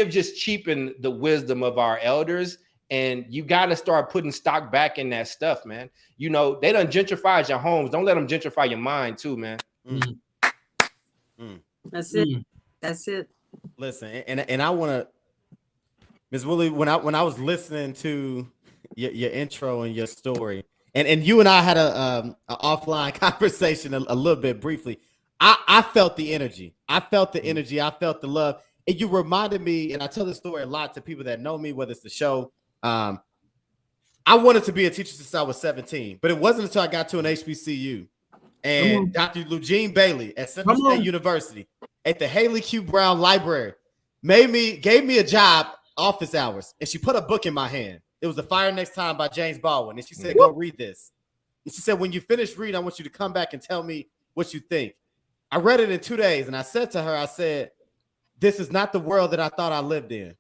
just cheapened the wisdom of our elders. And you got to start putting stock back in that stuff, man. You know, they done gentrified your homes. Don't let them gentrify your mind too, man. Mm. That's it. That's it. Listen, and I want to, Ms. Wooley, when I was listening to your intro and your story, and you and I had a offline conversation a little bit briefly. I felt the energy. I felt the energy. I felt the love. And you reminded me, and I tell this story a lot to people that know me, whether it's the show. I wanted to be a teacher since I was 17, but it wasn't until I got to an HBCU and Dr. Eugene Bailey at Central State University at the Haley Q. Brown Library gave me a job, office hours, and she put a book in my hand. It was The Fire Next Time by James Baldwin. And she said, go read this. And she said, when you finish reading, I want you to come back and tell me what you think. I read it in 2 days, and I said to her, I said, this is not the world that I thought I lived in.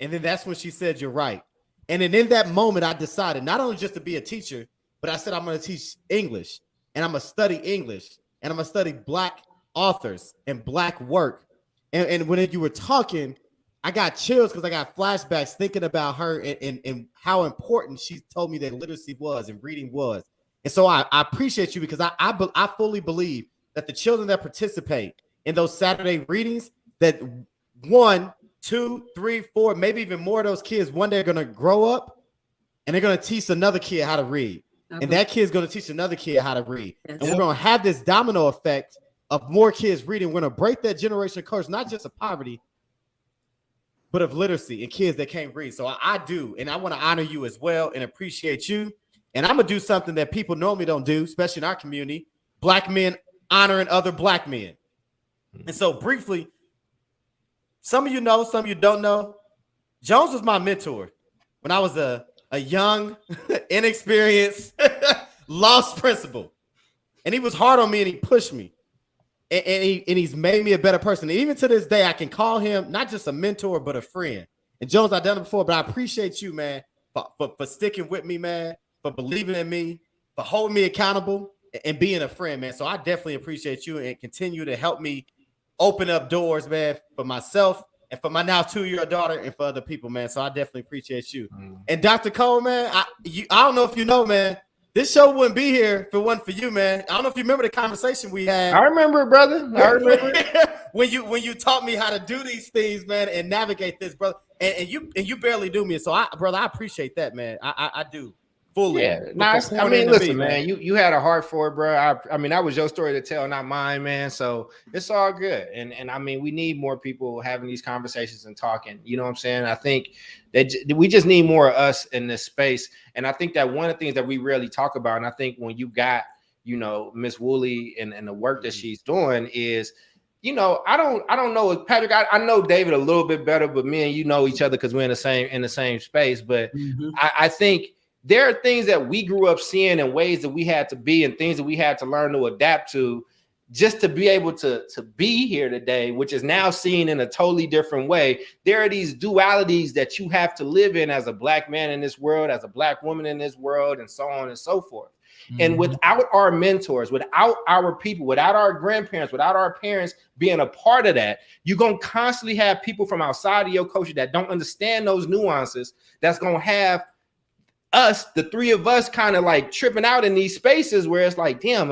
And then that's when she said, you're right. And then in that moment, I decided not only just to be a teacher, but I said, I'm going to teach English, and I'm going to study English, and I'm going to study Black authors and Black work. And when you were talking, I got chills because I got flashbacks thinking about her and how important she told me that literacy was and reading was. And so I appreciate you, because I fully believe that the children that participate in those Saturday readings, that 1, 2, 3, 4, maybe even more of those kids one day are going to grow up and they're going to teach another kid how to read. Okay. And that kid's going to teach another kid how to read. Yes. And we're going to have this domino effect of more kids reading. We're going to break that generational curse, not just of poverty, but of literacy and kids that can't read. So I do. And I want to honor you as well and appreciate you. And I'm going to do something that people normally don't do, especially in our community, Black men honoring other Black men. And so briefly, some of you know, some of you don't know, Jones was my mentor when I was a young, inexperienced, lost principal. And he was hard on me and he pushed me. And he's made me a better person. And even to this day, I can call him not just a mentor, but a friend. And Jones, I've done it before, but I appreciate you, man, for sticking with me, man, for believing in me, for holding me accountable and being a friend, man. So I definitely appreciate you and continue to help me open up doors, man, for myself and for my now 2-year-old daughter and for other people, man. So I definitely appreciate you. And Dr. Cole, man, I don't know if you know, man, this show wouldn't be here if it wasn't for you, man. I don't know if you remember the conversation we had. I remember it, brother. I remember it. when you taught me how to do these things, man, and navigate this, brother. And you barely do me. So I appreciate that, man. I do. Fully. Yeah, nice. I mean, listen, man, you had a heart for it, bro. I mean, that was your story to tell, not mine, man. So it's all good. And I mean, we need more people having these conversations and talking. You know what I'm saying? I think that we just need more of us in this space. And I think that one of the things that we rarely talk about, and I think when you got, you know, Miss Wooley and the work that she's doing is, you know, I don't know, Patrick. I know David a little bit better, but me and you know each other because we're in the same space. But I think there are things that we grew up seeing and ways that we had to be and things that we had to learn to adapt to just to be able to be here today, which is now seen in a totally different way. There are these dualities that you have to live in as a Black man in this world, as a Black woman in this world, and so on and so forth. And without our mentors, without our people, without our grandparents, without our parents being a part of that, you're going to constantly have people from outside of your culture that don't understand those nuances. That's going to have us, the three of us, kind of like tripping out in these spaces where it's like, damn,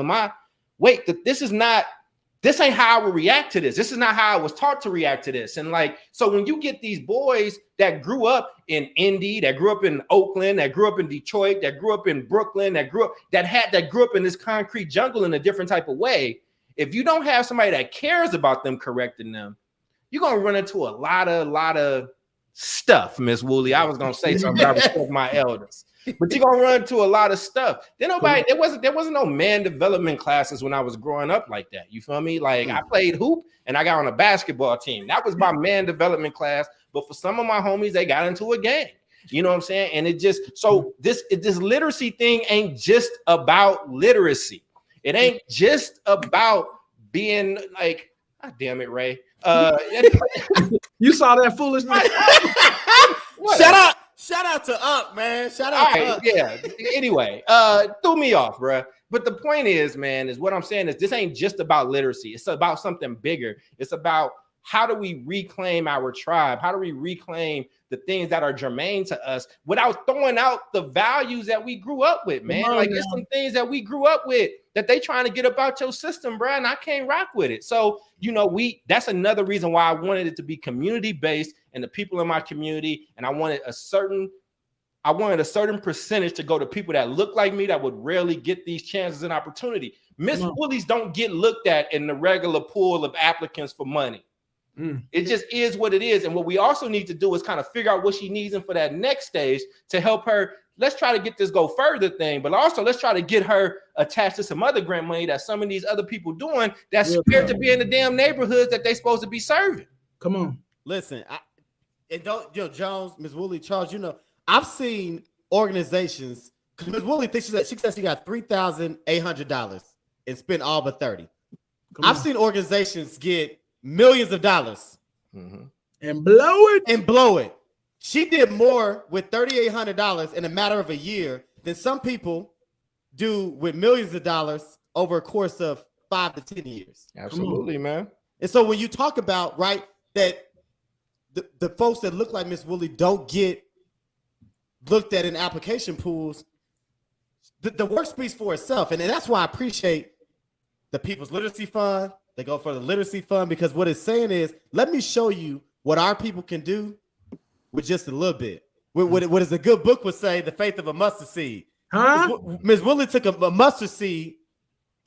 this ain't how I would react to this. This is not how I was taught to react to this. And like, so when you get these boys that grew up in Indy, that grew up in Oakland, that grew up in Detroit, that grew up in Brooklyn, that grew up in this concrete jungle in a different type of way, if you don't have somebody that cares about them correcting them, you're gonna run into a lot of stuff, Miss Wooley. I was gonna say something, but I respect my elders. But you're gonna run into a lot of stuff. There wasn't no man development classes when I was growing up like that. You feel me? Like I played hoop and I got on a basketball team. That was my man development class. But for some of my homies, they got into a game. You know what I'm saying? And it just this literacy thing ain't just about literacy. It ain't just about being like, God damn it, Ray. You saw that foolishness. Shout out to Up, man. Shout out to Up. Yeah. Anyway, threw me off, bro. But the point is, man, is what I'm saying is this ain't just about literacy. It's about something bigger. It's about how do we reclaim our tribe? How do we reclaim the things that are germane to us without throwing out the values that we grew up with, man? Like there's some things that we grew up with that they trying to get about your system, bro, and I can't rock with it. So, you know, that's another reason why I wanted it to be community-based and the people in my community, and I wanted a certain percentage to go to people that look like me that would rarely get these chances and opportunity. Miss Woolies don't get looked at in the regular pool of applicants for money. It just is what it is. And what we also need to do is kind of figure out what she needs and for that next stage to help her. Let's try to get this go further thing, but also let's try to get her attached to some other grant money that some of these other people doing that's scared to be in the damn neighborhoods that they supposed to be serving. Come on. Listen, Jones, Ms. Wooley, Charles, you know, I've seen organizations, because Ms. Wooley thinks she said she got $3,800 and spent all but 30. I've seen organizations get millions of dollars and blow it. She did more with $3,800 in a matter of a year than some people do with millions of dollars over a course of 5 to 10 years. Absolutely, man. And so when you talk about, right, that the folks that look like Miss Wooley don't get looked at in application pools, the work speaks for itself. And that's why I appreciate the People's Literacy Fund. They go for the literacy fund because what it's saying is, let me show you what our people can do with just a little bit. What is a good book would say, the faith of a mustard seed. Ms. Wooley took a mustard seed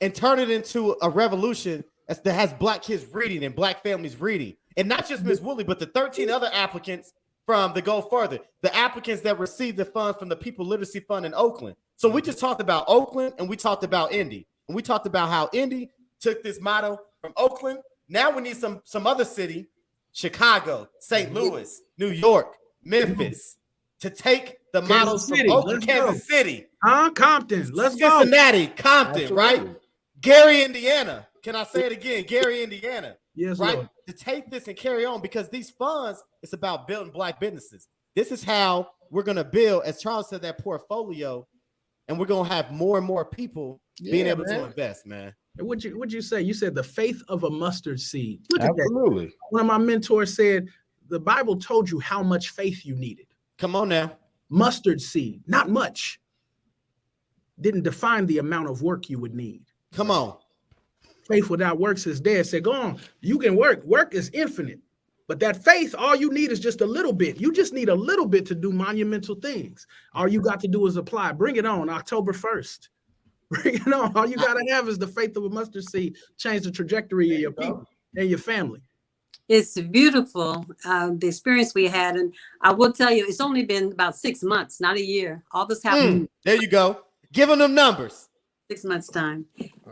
and turned it into a revolution that has Black kids reading and Black families reading. And not just Ms. Wooley, but the 13 other applicants from the Go Further, the applicants that received the funds from the People Literacy Fund in Oakland. So we just talked about Oakland and we talked about Indy. And we talked about how Indy took this motto from Oakland. Now we need some other city, Chicago, St. Louis, New York, Memphis, to take the models from Oakland, Kansas City, Compton, Cincinnati, Compton, absolutely. Right? Gary, Indiana. Can I say it again? Gary, Indiana. Yes, right. Lord. To take this and carry on, because these funds, it's about building Black businesses. This is how we're going to build, as Charles said, that portfolio, and we're going to have more and more people being able to invest, man. What'd you say? You said the faith of a mustard seed. Look Absolutely. At that. One of my mentors said the Bible told you how much faith you needed. Come on now. Mustard seed, not much. Didn't define the amount of work you would need. Come on. Faith without works is dead. Said, go on. You can work. Work is infinite. But that faith, all you need is just a little bit. You just need a little bit to do monumental things. All you got to do is apply. Bring it on October 1st. Bring it on. All you got to have is the faith of a mustard seed. Change the trajectory of your people and your family. It's beautiful, the experience we had. And I will tell you, it's only been about 6 months, not a year. All this happened. There you go. Giving them numbers. 6 months time.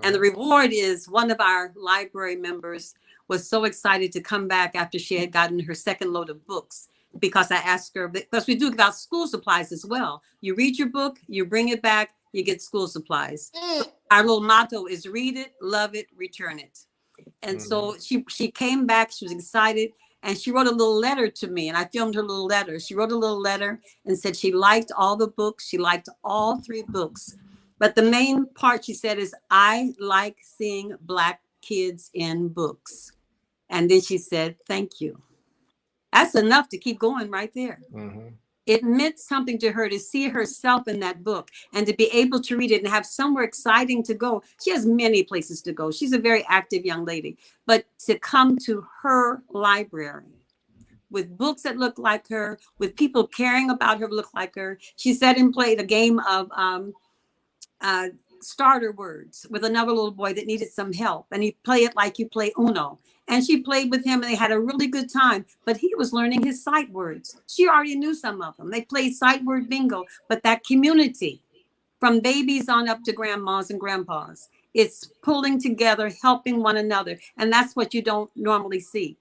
And the reward is one of our library members was so excited to come back after she had gotten her second load of books, because I asked her, because we do about school supplies as well. You read your book, you bring it back, you get school supplies. Our little motto is read it, love it, return it. And so she came back, she was excited, and she wrote a little letter to me, and I filmed her little letter. She wrote a little letter and said she liked all the books. She liked all 3 books. But the main part she said is, I like seeing Black kids in books. And then she said, thank you. That's enough to keep going right there. It meant something to her to see herself in that book and to be able to read it and have somewhere exciting to go. She has many places to go. She's a very active young lady, but to come to her library with books that look like her, with people caring about her, look like her. She sat and played a game of starter words with another little boy that needed some help, and he play it like you play Uno. And she played with him, and they had a really good time. But he was learning his sight words. She already knew some of them. They played sight word bingo. But that community, from babies on up to grandmas and grandpas, it's pulling together, helping one another, and that's what you don't normally see.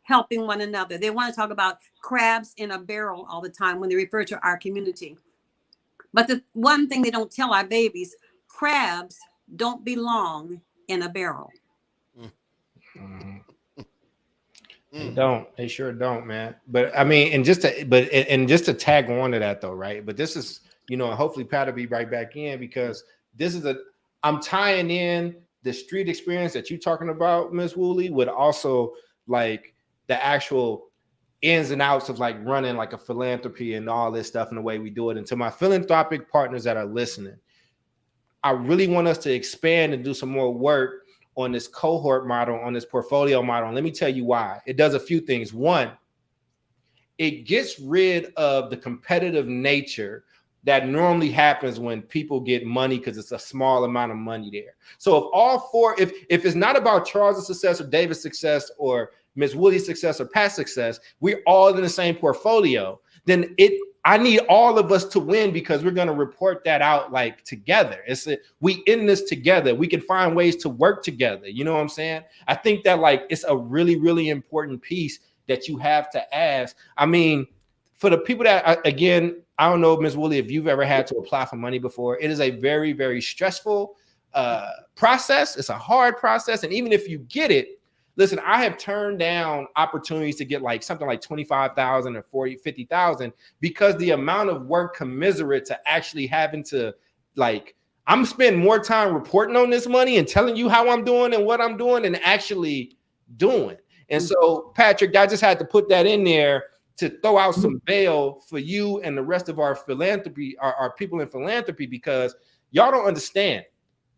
Helping one another. They want to talk about crabs in a barrel all the time when they refer to our community. But the one thing they don't tell our babies, crabs don't belong in a barrel. Mm-hmm. They don't. They sure don't, man. But I mean, and just to tag on to that though, right? But this is, you know, hopefully Pat will be right back in, because this is I'm tying in the street experience that you're talking about, Miss Wooley, with also like the actual ins and outs of like running like a philanthropy and all this stuff and the way we do it. And to my philanthropic partners that are listening, I really want us to expand and do some more work on this cohort model, on this portfolio model. And let me tell you why. It does a few things. One, it gets rid of the competitive nature that normally happens when people get money because it's a small amount of money there. So if all four, if it's not about Charles' success or David's success or Ms. Wooley's success or Pat's success, we're all in the same portfolio, then I need all of us to win, because we're going to report that out like together. We in this together. We can find ways to work together. You know what I'm saying? I think that like it's a really, really important piece that you have to ask. I mean, for the people that, again, I don't know, Ms. Wooley, if you've ever had to apply for money before. It is a very, very stressful process. It's a hard process. And even if you get it, listen, I have turned down opportunities to get like something like 25,000 or 40, 50,000 because the amount of work commensurate to actually having to like, I'm spending more time reporting on this money and telling you how I'm doing and what I'm doing and actually doing. And so, Patrick, I just had to put that in there to throw out some bail for you and the rest of our philanthropy, our people in philanthropy, because y'all don't understand.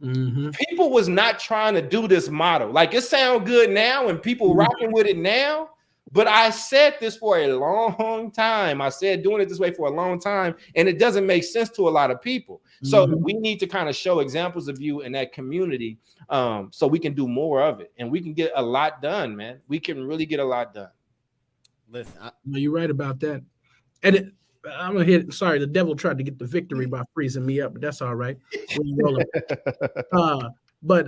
Mm-hmm. People was not trying to do this model. Like, it sounds good now and people rocking with it now, but I said this for a long time. I said doing it this way for a long time, and it doesn't make sense to a lot of people. So we need to kind of show examples of you in that community, so we can do more of it and we can get a lot done, man. We can really get a lot done. Listen, you're right about that. And I'm gonna hit. Sorry, the devil tried to get the victory by freezing me up, but that's all right. But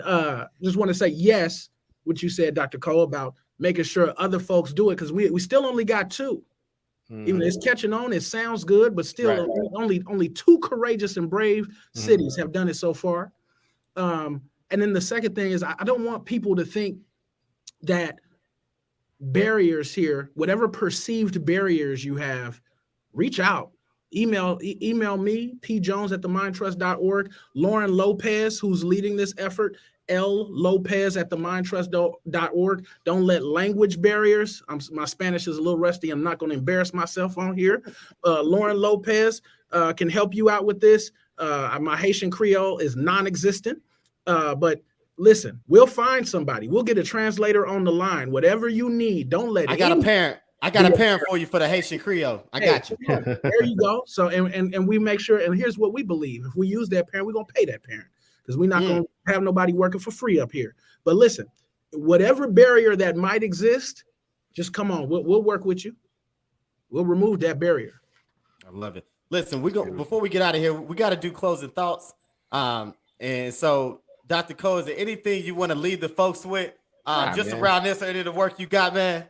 just want to say yes, what you said, Dr. Cole, about making sure other folks do it, because we still only got two. Even it's catching on, it sounds good, but still only two courageous and brave cities have done it so far. And then the second thing is, I don't want people to think that barriers here, whatever perceived barriers you have, reach out. Email me, pjones@themindtrust.org. Lauren Lopez, who's leading this effort, LLopez@themindtrust.org. Don't let language barriers. My Spanish is a little rusty. I'm not going to embarrass myself on here. Lauren Lopez can help you out with this. My Haitian Creole is non-existent, but listen, we'll find somebody. We'll get a translator on the line. Whatever you need, don't let. I got a parent for you for the Haitian Creole. I got you. There you go. So and we make sure. And here's what we believe: if we use that parent, we're gonna pay that parent, because we're not gonna have nobody working for free up here. But listen, whatever barrier that might exist, just come on. We'll work with you. We'll remove that barrier. I love it. Listen, before we get out of here, we got to do closing thoughts. And so, Dr. Cole, is there anything you want to leave the folks with around this or any of the work you got, man?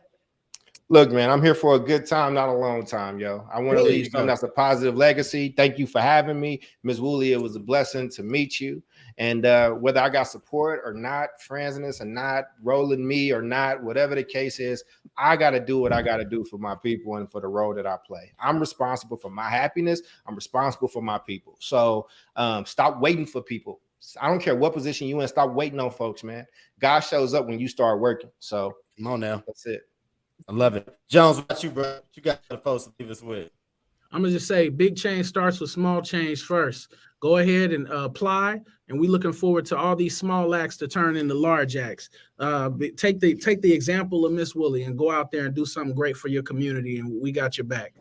Look, man, I'm here for a good time, not a long time, yo. I want to leave something that's a positive legacy. Thank you for having me. Ms. Wooley, it was a blessing to meet you. And whether I got support or not, friends in this or not, rolling me or not, whatever the case is, I got to do what I got to do for my people and for the role that I play. I'm responsible for my happiness. I'm responsible for my people. So stop waiting for people. I don't care what position you in. Stop waiting on folks, man. God shows up when you start working. So come on now. That's it. I love it. Jones, what about you, bro? What you got the folks to leave us with? I'm going to just say big change starts with small change first. Go ahead and apply. And we're looking forward to all these small acts to turn into large acts. Take the example of Miss Wooley and go out there and do something great for your community. And we got your back.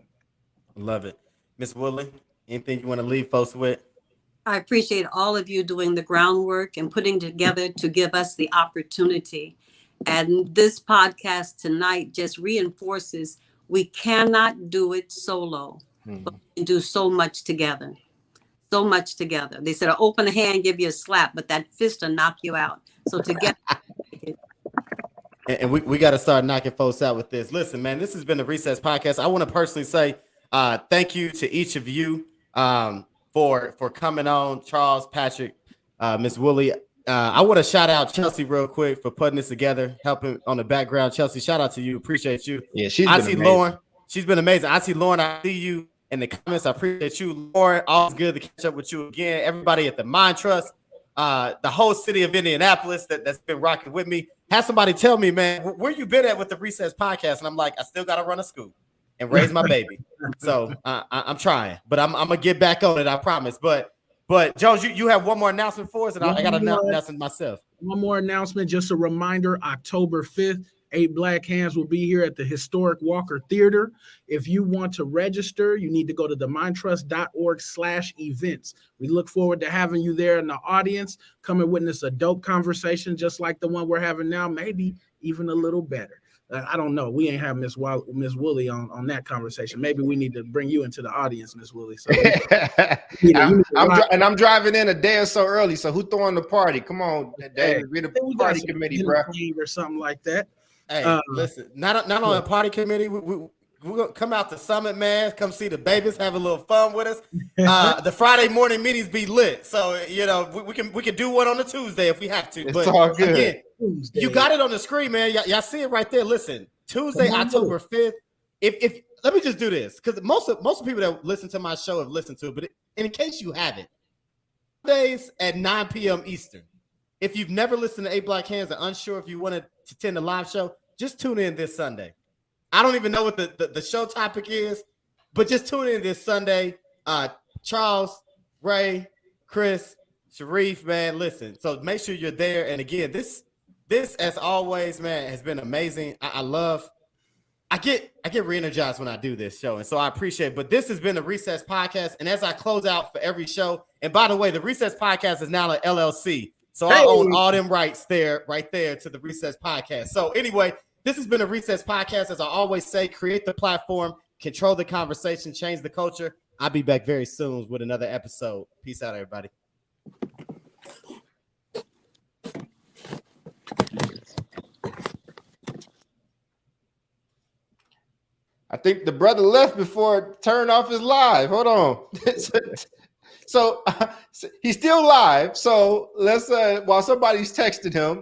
I love it. Miss Wooley, anything you want to leave folks with? I appreciate all of you doing the groundwork and putting together to give us the opportunity. And this podcast tonight just reinforces we cannot do it solo, but we can do so much together. So much together. They said an open hand give you a slap, but that fist will knock you out. So together. And we got to start knocking folks out with this. Listen, man, this has been the Recess Podcast. I want to personally say thank you to each of you for coming on. Charles, Patrick, Miss Wooley. I want to shout out Chelsea real quick for putting this together, helping on the background. Chelsea, shout out to you. Appreciate you. Yeah, she's I been see amazing. Lauren. She's been amazing. I see Lauren. I see you in the comments. I appreciate you, Lauren. Always good to catch up with you again. Everybody at the Mind Trust, the whole city of Indianapolis that's been rocking with me. Have somebody tell me, man, where you been at with the Recess Podcast? And I'm like, I still got to run a school and raise my baby. So I'm trying, but I'm gonna get back on it. I promise. But Jones, you have one more announcement for us, and I got an announcement myself. One more announcement, just a reminder, October 5th, 8 Black Hands will be here at the historic Walker Theater. If you want to register, you need to go to themindtrust.org/events. We look forward to having you there in the audience. Come and witness a dope conversation just like the one we're having now, maybe even a little better. I don't know. We ain't have Miss Wooley on that conversation. Maybe we need to bring you into the audience, Miss Wooley. So I'm driving in a day or so early. So who throwing the party? Come on, David, be the party committee, bro, or something like that. Hey, listen, not on a party committee. We're gonna come out to Summit, man. Come see the babies, have a little fun with us. The Friday morning meetings be lit, so we can do one on the Tuesday if we have to. It's all good. Again, you got it on the screen, man. Y'all see it right there. Listen, Tuesday, October 5th. If let me just do this, because most of people that listen to my show have listened to it, but in case you haven't, Mondays at 9 p.m. Eastern. If you've never listened to 8 Black Hands and unsure if you want to attend the live show, just tune in this Sunday. I don't even know what the show topic is, but just tune in this Sunday. Charles, Ray, Chris, Sharif, man, listen. So make sure you're there. And again, this as always, man, has been amazing. I get re-energized when I do this show, and so I appreciate it. But this has been the Recess Podcast, and as I close out for every show, and by the way, the Recess Podcast is now an LLC. So I own all them rights right there to the Recess Podcast. So anyway, this has been a Recess Podcast. As I always say, create the platform, control the conversation, change the culture. I'll be back very soon with another episode. Peace out, everybody. I think the brother left before it turned off his live. Hold on. So he's still live. So let's while somebody's texting him,